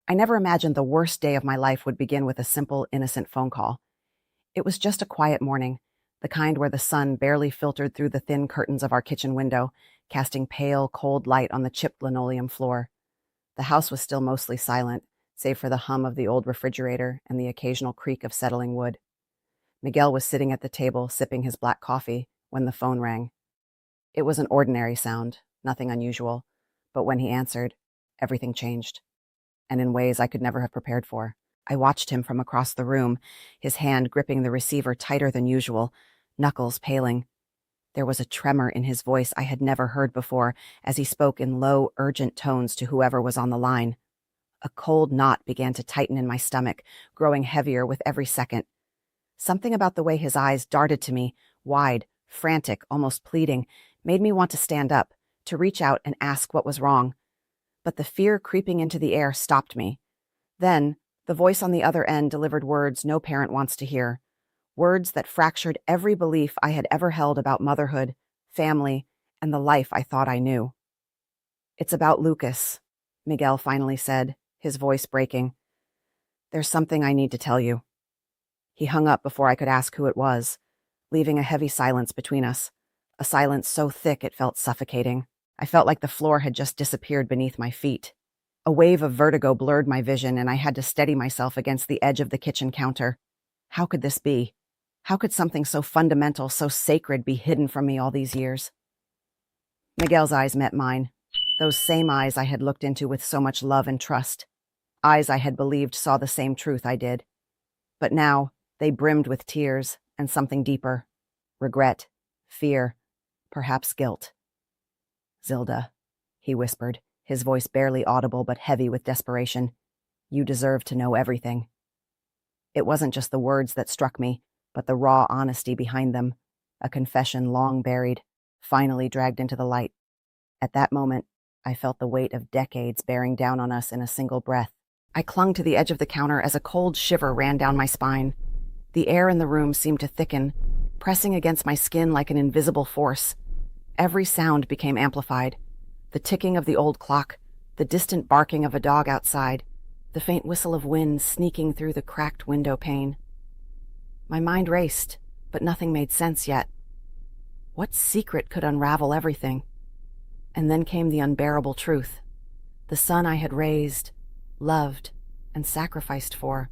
I never imagined the worst day of my life would begin with a simple, innocent phone call. It was just a quiet morning, the kind where the sun barely filtered through the thin curtains of our kitchen window, casting pale, cold light on the chipped linoleum floor. The house was still mostly silent, save for the hum of the old refrigerator and the occasional creak of settling wood. Miguel was sitting at the table, sipping his black coffee, when the phone rang. It was an ordinary sound, nothing unusual, but when he answered, everything changed, and in ways I could never have prepared for. I watched him from across the room, his hand gripping the receiver tighter than usual, knuckles paling. There was a tremor in his voice I had never heard before as he spoke in low, urgent tones to whoever was on the line. A cold knot began to tighten in my stomach, growing heavier with every second. Something about the way his eyes darted to me, wide, frantic, almost pleading, made me want to stand up, to reach out and ask what was wrong. But the fear creeping into the air stopped me. Then, the voice on the other end delivered words no parent wants to hear, words that fractured every belief I had ever held about motherhood, family, and the life I thought I knew. "It's about Lucas," Miguel finally said, his voice breaking. "There's something I need to tell you." He hung up before I could ask who it was, leaving a heavy silence between us, a silence so thick it felt suffocating. I felt like the floor had just disappeared beneath my feet. A wave of vertigo blurred my vision, and I had to steady myself against the edge of the kitchen counter. How could this be? How could something so fundamental, so sacred, be hidden from me all these years? Miguel's eyes met mine, those same eyes I had looked into with so much love and trust, eyes I had believed saw the same truth I did. But now, they brimmed with tears and something deeper: regret, fear, perhaps guilt. "Zilda," he whispered, his voice barely audible but heavy with desperation, "you deserve to know everything." It wasn't just the words that struck me, but the raw honesty behind them, a confession long buried, finally dragged into the light. At that moment, I felt the weight of decades bearing down on us in a single breath. I clung to the edge of the counter as a cold shiver ran down my spine. The air in the room seemed to thicken, pressing against my skin like an invisible force. Every sound became amplified: the ticking of the old clock, the distant barking of a dog outside, the faint whistle of wind sneaking through the cracked window pane. My mind raced, but nothing made sense yet. What secret could unravel everything? And then came the unbearable truth. The son I had raised, loved, and sacrificed for,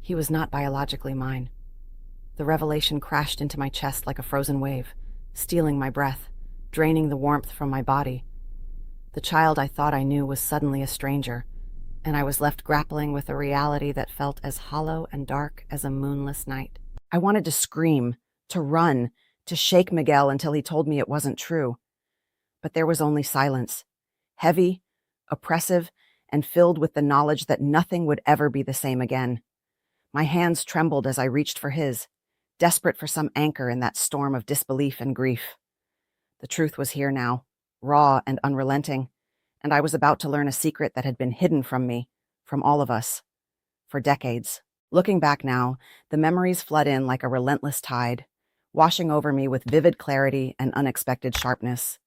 he was not biologically mine. The revelation crashed into my chest like a frozen wave, stealing my breath, draining the warmth from my body. The child I thought I knew was suddenly a stranger, and I was left grappling with a reality that felt as hollow and dark as a moonless night. I wanted to scream, to run, to shake Miguel until he told me it wasn't true. But there was only silence, heavy, oppressive, and filled with the knowledge that nothing would ever be the same again. My hands trembled as I reached for his, desperate for some anchor in that storm of disbelief and grief. The truth was here now, raw and unrelenting, and I was about to learn a secret that had been hidden from me, from all of us, for decades. Looking back now, the memories flood in like a relentless tide, washing over me with vivid clarity and unexpected sharpness.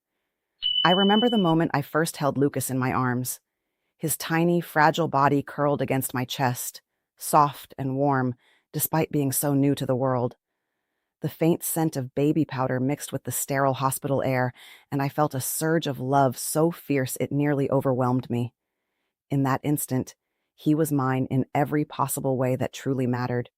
I remember the moment I first held Lucas in my arms, his tiny, fragile body curled against my chest, soft and warm, despite being so new to the world. The faint scent of baby powder mixed with the sterile hospital air, and I felt a surge of love so fierce it nearly overwhelmed me. In that instant, he was mine in every possible way that truly mattered.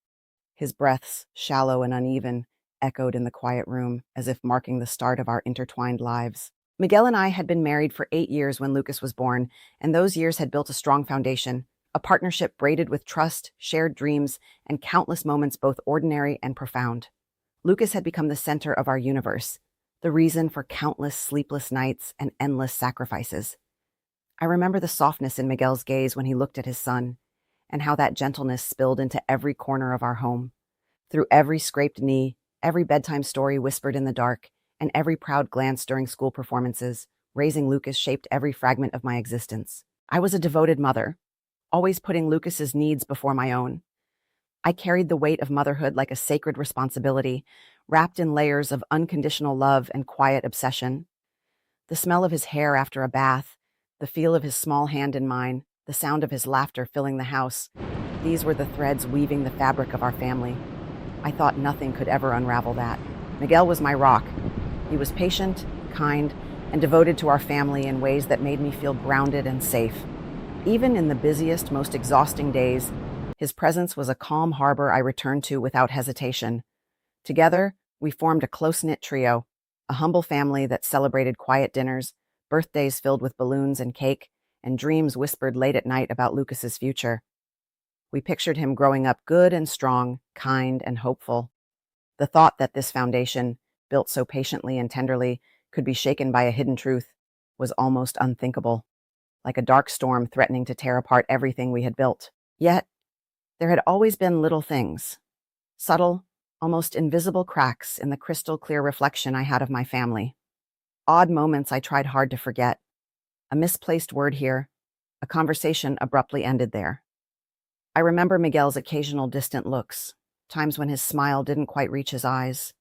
His breaths, shallow and uneven, echoed in the quiet room, as if marking the start of our intertwined lives. Miguel and I had been married for 8 years when Lucas was born, and those years had built a strong foundation, a partnership braided with trust, shared dreams, and countless moments both ordinary and profound. Lucas had become the center of our universe, the reason for countless sleepless nights and endless sacrifices. I remember the softness in Miguel's gaze when he looked at his son, and how that gentleness spilled into every corner of our home. Through every scraped knee, every bedtime story whispered in the dark, and every proud glance during school performances, raising Lucas shaped every fragment of my existence. I was a devoted mother, always putting Lucas's needs before my own. I carried the weight of motherhood like a sacred responsibility, wrapped in layers of unconditional love and quiet obsession. The smell of his hair after a bath, the feel of his small hand in mine, the sound of his laughter filling the house. These were the threads weaving the fabric of our family. I thought nothing could ever unravel that. Miguel was my rock. He was patient, kind, and devoted to our family in ways that made me feel grounded and safe. Even in the busiest, most exhausting days, his presence was a calm harbor I returned to without hesitation. Together, we formed a close-knit trio, a humble family that celebrated quiet dinners, birthdays filled with balloons and cake, and dreams whispered late at night about Lucas's future. We pictured him growing up good and strong, kind and hopeful. The thought that this foundation, built so patiently and tenderly, could be shaken by a hidden truth was almost unthinkable, like a dark storm threatening to tear apart everything we had built. Yet, there had always been little things, subtle, almost invisible cracks in the crystal clear reflection I had of my family. Odd moments I tried hard to forget. A misplaced word here, a conversation abruptly ended there. I remember Miguel's occasional distant looks, times when his smile didn't quite reach his eyes.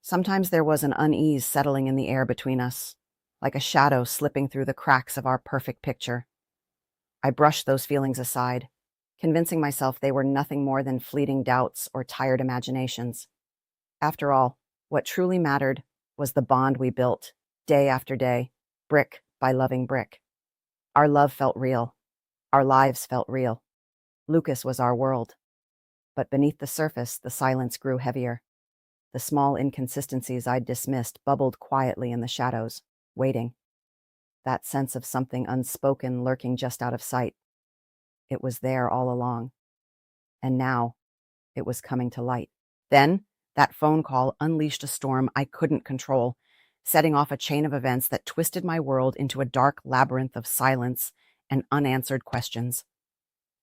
Sometimes there was an unease settling in the air between us, like a shadow slipping through the cracks of our perfect picture. I brushed those feelings aside, convincing myself they were nothing more than fleeting doubts or tired imaginations. After all, what truly mattered was the bond we built, day after day, brick by loving brick. Our love felt real. Our lives felt real. Lucas was our world. But beneath the surface, the silence grew heavier. The small inconsistencies I'd dismissed bubbled quietly in the shadows, waiting. That sense of something unspoken lurking just out of sight. It was there all along. And now, it was coming to light. Then, that phone call unleashed a storm I couldn't control, setting off a chain of events that twisted my world into a dark labyrinth of silence and unanswered questions.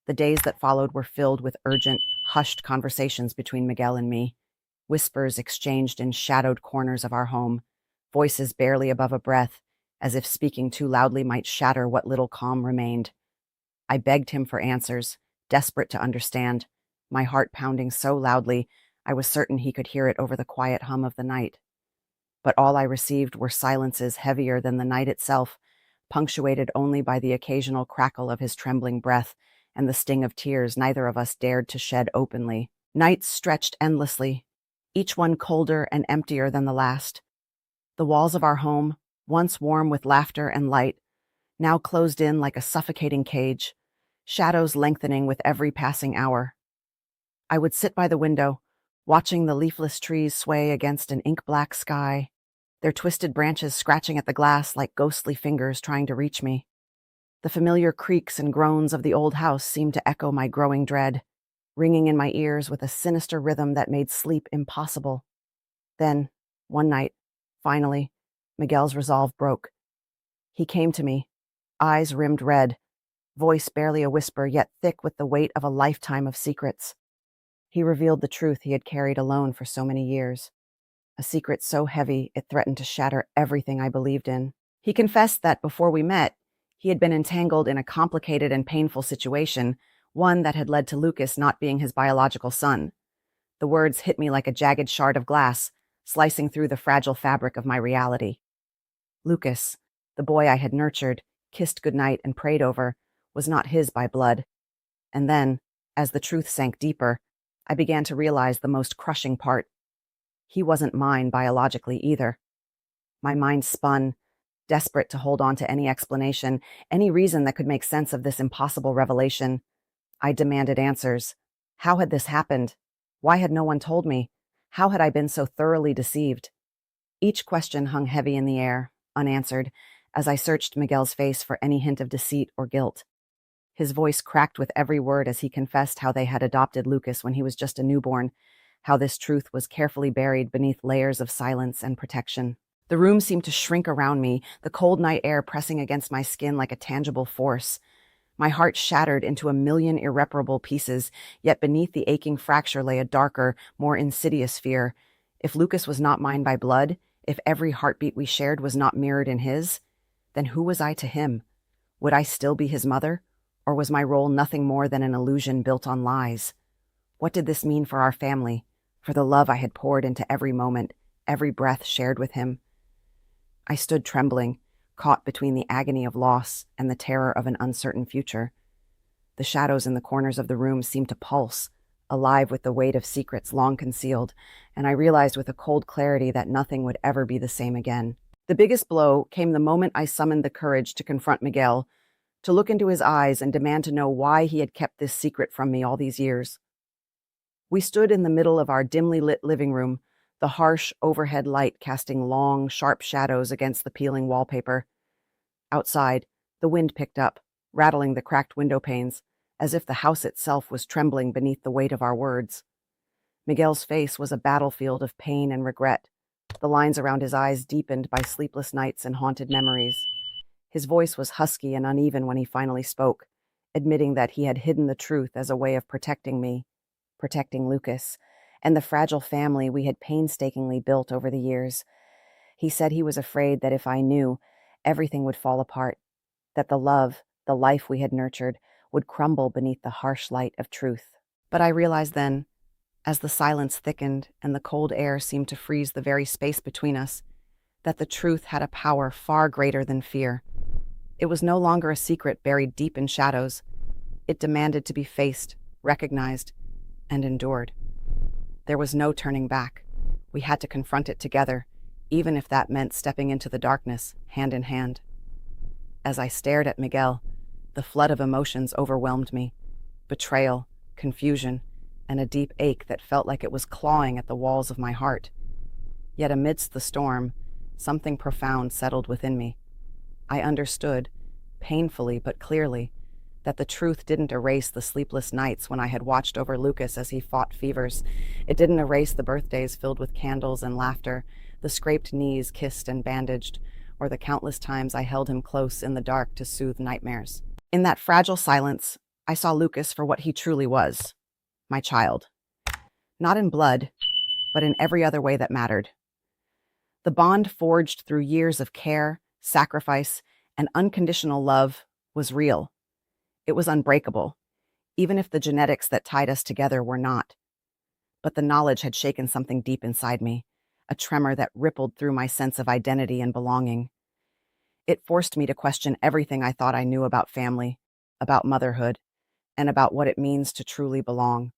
The days that followed were filled with urgent, hushed conversations between Miguel and me, whispers exchanged in shadowed corners of our home, voices barely above a breath, as if speaking too loudly might shatter what little calm remained. I begged him for answers, desperate to understand, my heart pounding so loudly I was certain he could hear it over the quiet hum of the night. But all I received were silences heavier than the night itself, punctuated only by the occasional crackle of his trembling breath and the sting of tears neither of us dared to shed openly. Nights stretched endlessly, each one colder and emptier than the last. The walls of our home, once warm with laughter and light, now closed in like a suffocating cage, shadows lengthening with every passing hour. I would sit by the window, watching the leafless trees sway against an ink-black sky, their twisted branches scratching at the glass like ghostly fingers trying to reach me. The familiar creaks and groans of the old house seemed to echo my growing dread, ringing in my ears with a sinister rhythm that made sleep impossible. Then, one night, finally, Miguel's resolve broke. He came to me, eyes rimmed red, voice barely a whisper, yet thick with the weight of a lifetime of secrets. He revealed the truth he had carried alone for so many years, a secret so heavy it threatened to shatter everything I believed in. He confessed that before we met, he had been entangled in a complicated and painful situation, one that had led to Lucas not being his biological son. The words hit me like a jagged shard of glass, slicing through the fragile fabric of my reality. Lucas, the boy I had nurtured, kissed goodnight and prayed over, was not his by blood. And then, as the truth sank deeper, I began to realize the most crushing part. He wasn't mine biologically either. My mind spun, desperate to hold on to any explanation, any reason that could make sense of this impossible revelation. I demanded answers. How had this happened? Why had no one told me? How had I been so thoroughly deceived? Each question hung heavy in the air, unanswered, as I searched Miguel's face for any hint of deceit or guilt. His voice cracked with every word as he confessed how they had adopted Lucas when he was just a newborn, how this truth was carefully buried beneath layers of silence and protection. The room seemed to shrink around me, the cold night air pressing against my skin like a tangible force. My heart shattered into a million irreparable pieces, yet beneath the aching fracture lay a darker, more insidious fear. If Lucas was not mine by blood, if every heartbeat we shared was not mirrored in his, then who was I to him? Would I still be his mother? Or was my role nothing more than an illusion built on lies? What did this mean for our family, for the love I had poured into every moment, every breath shared with him? I stood trembling, caught between the agony of loss and the terror of an uncertain future. The shadows in the corners of the room seemed to pulse, alive with the weight of secrets long concealed, and I realized with a cold clarity that nothing would ever be the same again. The biggest blow came the moment I summoned the courage to confront Miguel, to look into his eyes and demand to know why he had kept this secret from me all these years. We stood in the middle of our dimly lit living room, the harsh overhead light casting long, sharp shadows against the peeling wallpaper. Outside, the wind picked up, rattling the cracked window panes, as if the house itself was trembling beneath the weight of our words. Miguel's face was a battlefield of pain and regret, the lines around his eyes deepened by sleepless nights and haunted memories. His voice was husky and uneven when he finally spoke, admitting that he had hidden the truth as a way of protecting me, protecting Lucas, and the fragile family we had painstakingly built over the years. He said he was afraid that if I knew, everything would fall apart, that the love, the life we had nurtured, would crumble beneath the harsh light of truth. But I realized then, as the silence thickened and the cold air seemed to freeze the very space between us, that the truth had a power far greater than fear. It was no longer a secret buried deep in shadows. It demanded to be faced, recognized, and endured. There was no turning back. We had to confront it together, even if that meant stepping into the darkness, hand in hand. As I stared at Miguel, the flood of emotions overwhelmed me. Betrayal, confusion, and a deep ache that felt like it was clawing at the walls of my heart. Yet amidst the storm, something profound settled within me. I understood, painfully but clearly, that the truth didn't erase the sleepless nights when I had watched over Lucas as he fought fevers. It didn't erase the birthdays filled with candles and laughter, the scraped knees kissed and bandaged, or the countless times I held him close in the dark to soothe nightmares. In that fragile silence, I saw Lucas for what he truly was, my child. Not in blood, but in every other way that mattered. The bond forged through years of care, sacrifice, and unconditional love was real. It was unbreakable, even if the genetics that tied us together were not. But the knowledge had shaken something deep inside me, a tremor that rippled through my sense of identity and belonging. It forced me to question everything I thought I knew about family, about motherhood, and about what it means to truly belong.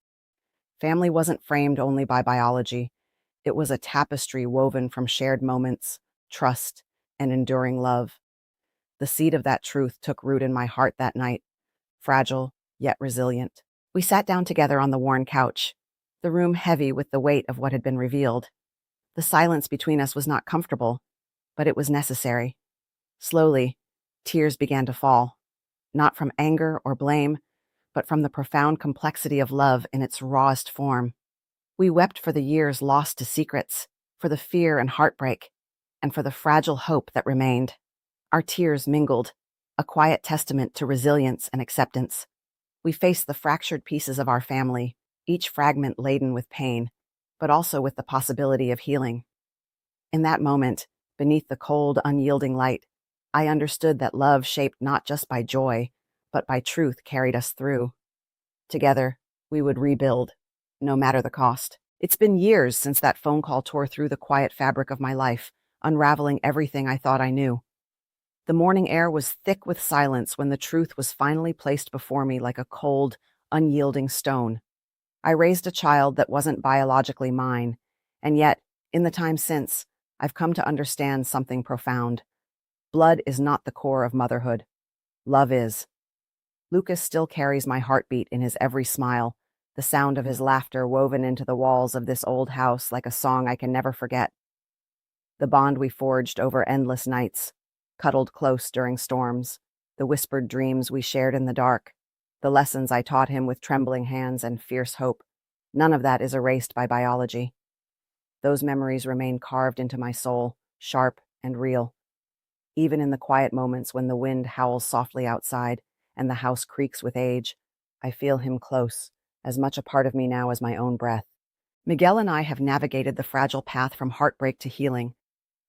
Family wasn't framed only by biology. It was a tapestry woven from shared moments, trust, and enduring love. The seed of that truth took root in my heart that night, fragile yet resilient. We sat down together on the worn couch, the room heavy with the weight of what had been revealed. The silence between us was not comfortable, but it was necessary. Slowly, tears began to fall, not from anger or blame, but from the profound complexity of love in its rawest form. We wept for the years lost to secrets, for the fear and heartbreak, and for the fragile hope that remained. Our tears mingled, a quiet testament to resilience and acceptance. We faced the fractured pieces of our family, each fragment laden with pain, but also with the possibility of healing. In that moment, beneath the cold, unyielding light, I understood that love shaped not just by joy, but by truth carried us through. Together, we would rebuild, no matter the cost. It's been years since that phone call tore through the quiet fabric of my life, unraveling everything I thought I knew. The morning air was thick with silence when the truth was finally placed before me like a cold, unyielding stone. I raised a child that wasn't biologically mine, and yet, in the time since, I've come to understand something profound. Blood is not the core of motherhood. Love is. Lucas still carries my heartbeat in his every smile, the sound of his laughter woven into the walls of this old house like a song I can never forget. The bond we forged over endless nights, cuddled close during storms, the whispered dreams we shared in the dark, the lessons I taught him with trembling hands and fierce hope, none of that is erased by biology. Those memories remain carved into my soul, sharp and real. Even in the quiet moments when the wind howls softly outside and the house creaks with age, I feel him close, as much a part of me now as my own breath. Miguel and I have navigated the fragile path from heartbreak to healing,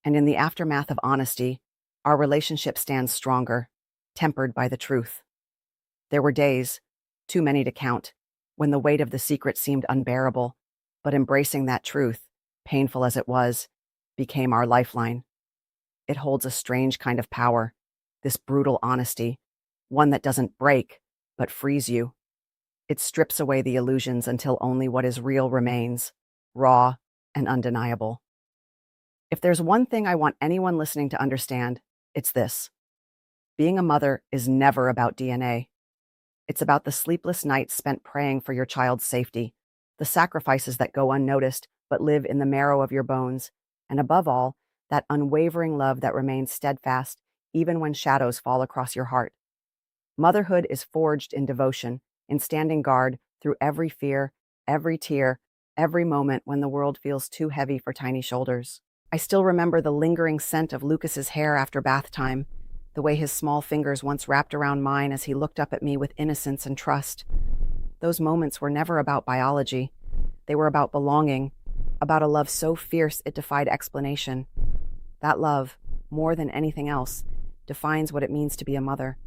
and in the aftermath of honesty, our relationship stands stronger, tempered by the truth. There were days, too many to count, when the weight of the secret seemed unbearable, but embracing that truth, painful as it was, became our lifeline. It holds a strange kind of power, this brutal honesty, one that doesn't break, but frees you. It strips away the illusions until only what is real remains, raw and undeniable. If there's one thing I want anyone listening to understand, it's this. Being a mother is never about DNA. It's about the sleepless nights spent praying for your child's safety, the sacrifices that go unnoticed but live in the marrow of your bones, and above all, that unwavering love that remains steadfast even when shadows fall across your heart. Motherhood is forged in devotion, in standing guard through every fear, every tear, every moment when the world feels too heavy for tiny shoulders. I still remember the lingering scent of Lucas's hair after bath time, the way his small fingers once wrapped around mine as he looked up at me with innocence and trust. Those moments were never about biology. They were about belonging, about a love so fierce it defied explanation. That love, more than anything else, defines what it means to be a mother.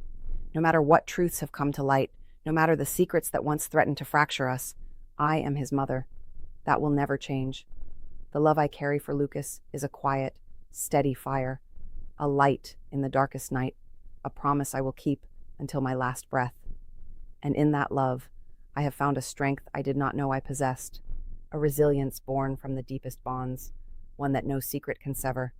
No matter what truths have come to light, no matter the secrets that once threatened to fracture us, I am his mother. That will never change. The love I carry for Lucas is a quiet, steady fire, a light in the darkest night, a promise I will keep until my last breath. And in that love, I have found a strength I did not know I possessed, a resilience born from the deepest bonds, one that no secret can sever.